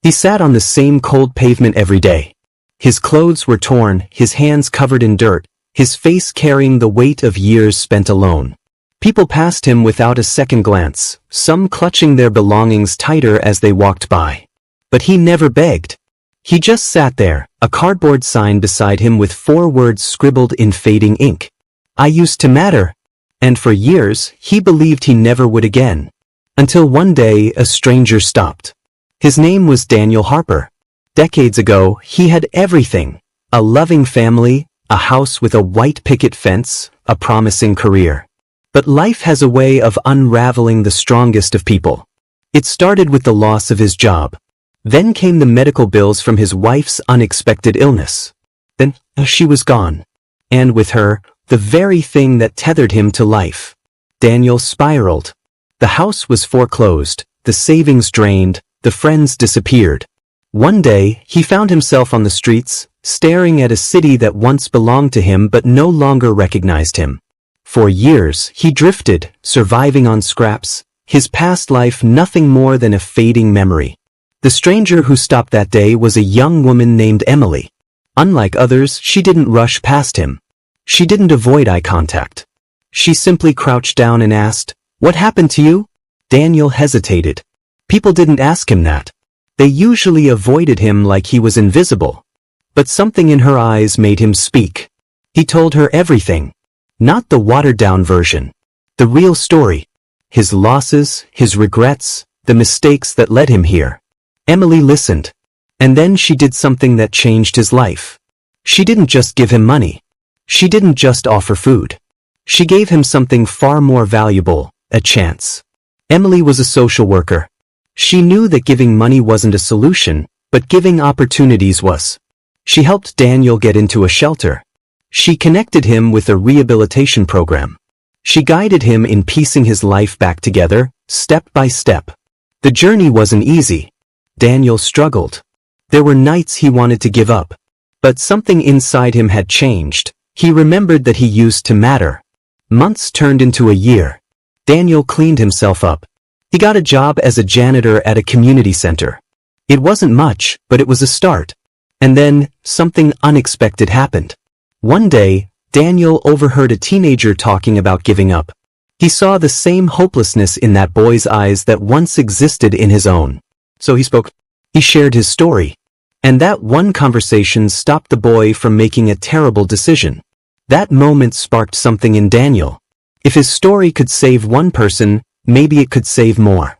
He sat on the same cold pavement every day. His clothes were torn, his hands covered in dirt, his face carrying the weight of years spent alone. People passed him without a second glance, some clutching their belongings tighter as they walked by. But he never begged. He just sat there, a cardboard sign beside him with 4 words scribbled in fading ink. I used to matter. And for years, he believed he never would again. Until one day, a stranger stopped. His name was Daniel Harper. Decades ago, he had everything. A loving family, a house with a white picket fence, a promising career. But life has a way of unraveling the strongest of people. It started with the loss of his job. Then came the medical bills from his wife's unexpected illness. Then, she was gone. And with her, the very thing that tethered him to life. Daniel spiraled. The house was foreclosed, the savings drained, the friends disappeared. One day, he found himself on the streets, staring at a city that once belonged to him but no longer recognized him. For years, he drifted, surviving on scraps, his past life nothing more than a fading memory. The stranger who stopped that day was a young woman named Emily. Unlike others, she didn't rush past him. She didn't avoid eye contact. She simply crouched down and asked, "What happened to you?" Daniel hesitated. People didn't ask him that. They usually avoided him like he was invisible. But something in her eyes made him speak. He told her everything. Not the watered-down version. The real story. His losses, his regrets, the mistakes that led him here. Emily listened. And then she did something that changed his life. She didn't just give him money. She didn't just offer food. She gave him something far more valuable, a chance. Emily was a social worker. She knew that giving money wasn't a solution, but giving opportunities was. She helped Daniel get into a shelter. She connected him with a rehabilitation program. She guided him in piecing his life back together, step by step. The journey wasn't easy. Daniel struggled. There were nights he wanted to give up. But something inside him had changed. He remembered that he used to matter. Months turned into a year. Daniel cleaned himself up. He got a job as a janitor at a community center. It wasn't much, but it was a start. And then, something unexpected happened. One day, Daniel overheard a teenager talking about giving up. He saw the same hopelessness in that boy's eyes that once existed in his own. So he spoke. He shared his story. And that one conversation stopped the boy from making a terrible decision. That moment sparked something in Daniel. If his story could save one person, maybe it could save more.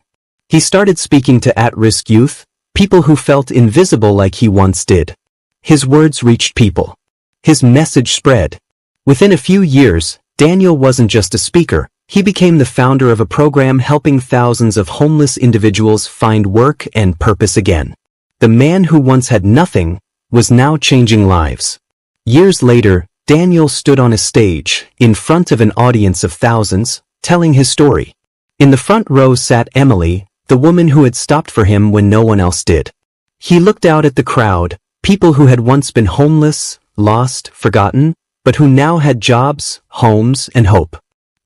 He started speaking to at-risk youth, people who felt invisible like he once did. His words reached people. His message spread. Within a few years, Daniel wasn't just a speaker. He became the founder of a program helping thousands of homeless individuals find work and purpose again. The man who once had nothing was now changing lives. Years later, Daniel stood on a stage, in front of an audience of thousands, telling his story. In the front row sat Emily, the woman who had stopped for him when no one else did. He looked out at the crowd, people who had once been homeless, lost, forgotten, but who now had jobs, homes, and hope.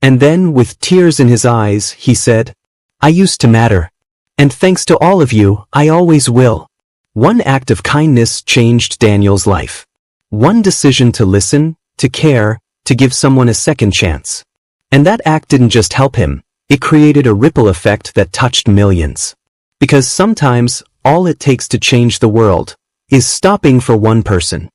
And then, with tears in his eyes, he said, "I used to matter. And thanks to all of you, I always will." One act of kindness changed Daniel's life. One decision to listen, to care, to give someone a second chance. And that act didn't just help him, it created a ripple effect that touched millions. Because sometimes, all it takes to change the world is stopping for one person.